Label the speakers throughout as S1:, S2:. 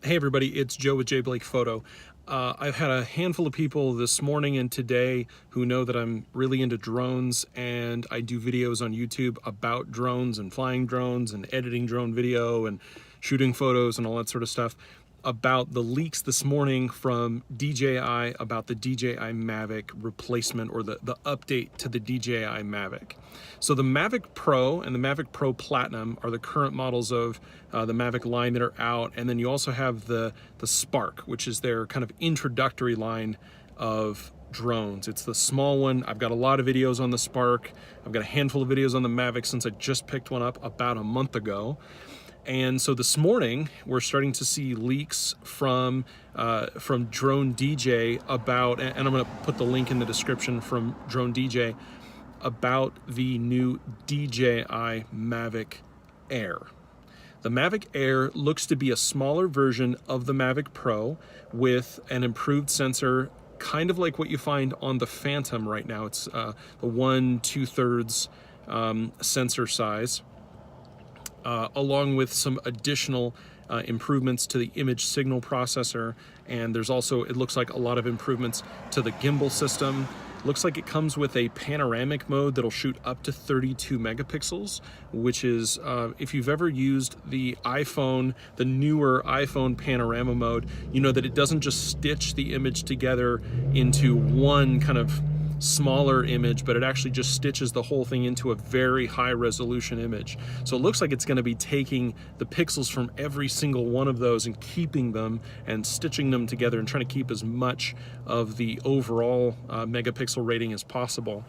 S1: Hey everybody, it's Joe with J. Blake Photo. I've had a handful of people this morning and today who know that I'm really into drones, and I do videos on YouTube about drones and flying drones and editing drone video and shooting photos and all that sort of stuff, about the leaks this morning from DJI about the DJI Mavic replacement, or the update to the DJI Mavic. So the Mavic Pro and the Mavic Pro Platinum are the current models of the Mavic line that are out, and then you also have the Spark, which is their kind of introductory line of drones. It's the small one. I've got a lot of videos on the Spark. I've got a handful of videos on the Mavic since I just picked one up about a month ago. And so this morning, we're starting to see leaks from DroneDJ about, and I'm going to put the link in the description from DroneDJ, about the new DJI Mavic Air. The Mavic Air looks to be a smaller version of the Mavic Pro with an improved sensor, kind of like what you find on the Phantom right now. It's the 1/2 sensor size. Along with some additional improvements to the image signal processor. And there's also, it looks like, a lot of improvements to the gimbal system. Looks like it comes with a panoramic mode that'll shoot up to 32 megapixels, which is, if you've ever used the iPhone, the newer iPhone panorama mode, you know that it doesn't just stitch the image together into one kind of smaller image, but it actually just stitches the whole thing into a very high resolution image. So it looks like it's going to be taking the pixels from every single one of those and keeping them and stitching them together and trying to keep as much of the overall megapixel rating as possible.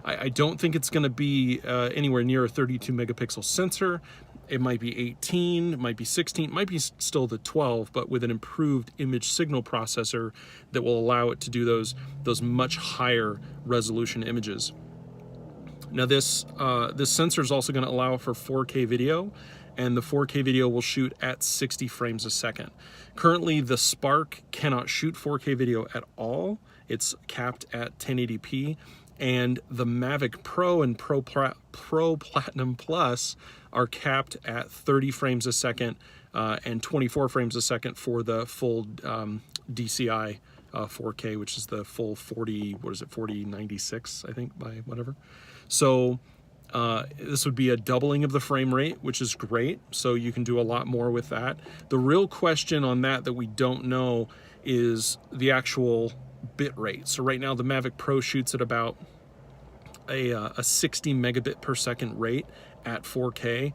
S1: I don't think it's going to be anywhere near a 32 megapixel sensor. It might be 18, it might be 16, it might be still the 12, but with an improved image signal processor that will allow it to do those much higher resolution images. Now this sensor is also going to allow for 4K video, and the 4K video will shoot at 60 frames a second. Currently, the Spark cannot shoot 4K video at all. It's capped at 1080p. And the Mavic Pro and Pro Platinum Plus are capped at 30 frames a second and 24 frames a second for the full DCI 4K, which is the full 4096, I think, by whatever. So this would be a doubling of the frame rate, which is great. So you can do a lot more with that. The real question on that we don't know is the actual bit rate. So right now the Mavic Pro shoots at about a 60 megabit per second rate at 4K,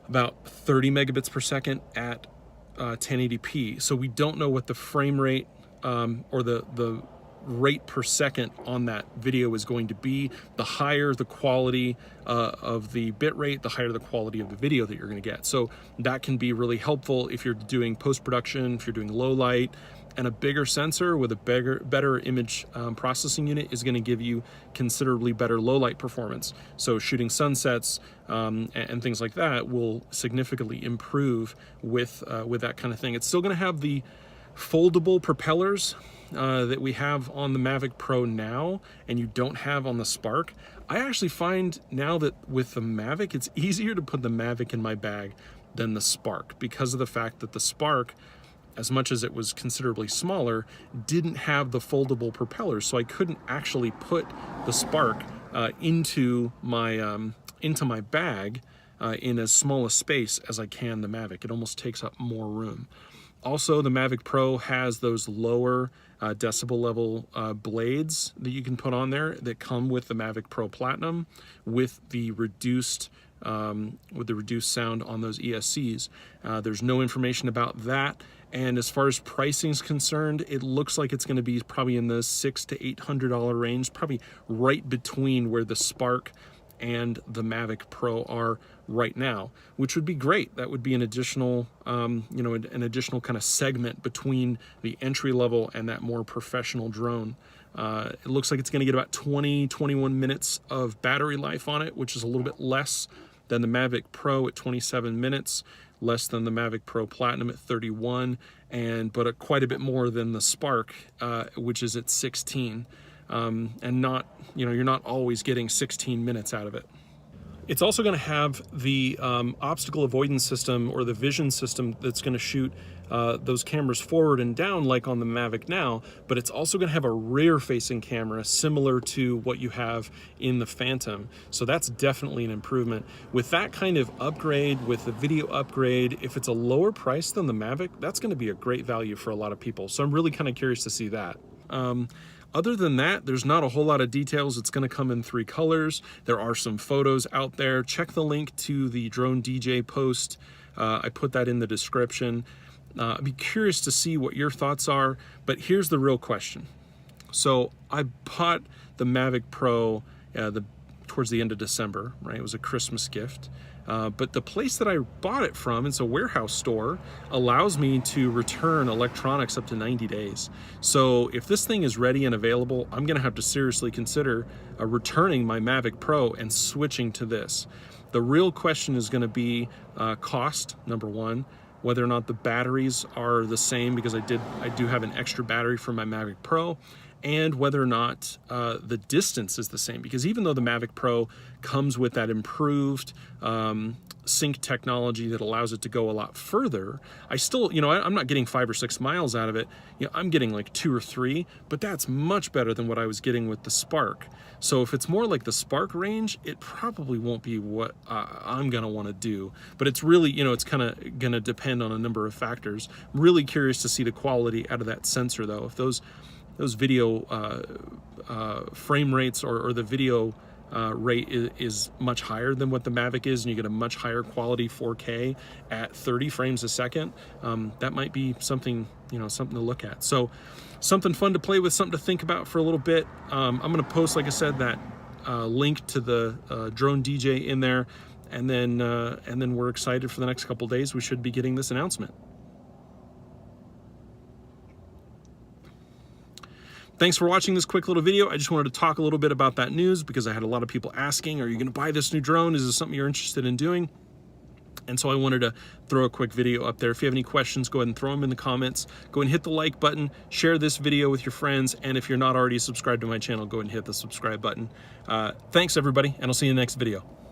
S1: about 30 megabits per second at 1080p. So we don't know what the frame rate or the rate per second on that video is going to be. The higher the quality of the bit rate, the higher the quality of the video that you're going to get. So that can be really helpful if you're doing post-production, if you're doing low light. And a bigger sensor with a better image processing unit is going to give you considerably better low light performance. So shooting sunsets and things like that will significantly improve with that kind of thing. It's still going to have the foldable propellers that we have on the Mavic Pro now, and you don't have on the Spark. I actually find now that with the Mavic, it's easier to put the Mavic in my bag than the Spark, because of the fact that the Spark, as much as it was considerably smaller, didn't have the foldable propellers, so I couldn't actually put the Spark into my bag in as small a space as I can the Mavic. It almost takes up more room. Also, the Mavic Pro has those lower decibel level blades that you can put on there that come with the Mavic Pro Platinum with the reduced sound on those ESCs. There's no information about that. And as far as pricing is concerned, it looks like it's going to be probably in the $600 to $800 range, probably right between where the Spark and the Mavic Pro are right now, which would be great. That would be an additional, an additional kind of segment between the entry level and that more professional drone. It looks like it's going to get about 21 minutes of battery life on it, which is a little bit less than the Mavic Pro at 27 minutes, less than the Mavic Pro Platinum at 31, but quite a bit more than the Spark, which is at 16. And not, you're not always getting 16 minutes out of it. It's also going to have the obstacle avoidance system, or the vision system, that's going to shoot those cameras forward and down like on the Mavic now, but it's also going to have a rear-facing camera similar to what you have in the Phantom. So that's definitely an improvement. With that kind of upgrade, with the video upgrade, if it's a lower price than the Mavic, that's going to be a great value for a lot of people. So I'm really kind of curious to see that. Other than that, there's not a whole lot of details. It's going to come in 3 colors. There are some photos out there. Check the link to the DroneDJ post. I put that in the description. I'd be curious to see what your thoughts are, but here's the real question. So I bought the Mavic Pro towards the end of December, right? It was a Christmas gift. But the place that I bought it from, it's a warehouse store, allows me to return electronics up to 90 days. So if this thing is ready and available, I'm gonna have to seriously consider returning my Mavic Pro and switching to this. The real question is gonna be cost, number one, whether or not the batteries are the same, because I do have an extra battery for my Mavic Pro, and whether or not the distance is the same, because even though the Mavic Pro comes with that improved sync technology that allows it to go a lot further, I still, I'm not getting 5 or 6 miles out of it. I'm getting like 2 or 3, but that's much better than what I was getting with the Spark. So if it's more like the Spark range, it probably won't be what I'm gonna wanna do. But it's really, it's kind of gonna depend on a number of factors. I'm really curious to see the quality out of that sensor though. If those video frame rates or the video rate is much higher than what the Mavic is, and you get a much higher quality 4K at 30 frames a second, that might be something, something to look at. So something fun to play with, something to think about for a little bit. I'm going to post, like I said, that link to the DroneDJ in there, and then we're excited for the next couple days. We should be getting this announcement. Thanks for watching this quick little video. I just wanted to talk a little bit about that news, because I had a lot of people asking, are you going to buy this new drone? Is this something you're interested in doing? And so I wanted to throw a quick video up there. If you have any questions, go ahead and throw them in the comments. Go ahead and hit the like button, share this video with your friends, and if you're not already subscribed to my channel, go ahead and hit the subscribe button. Thanks everybody, and I'll see you in the next video.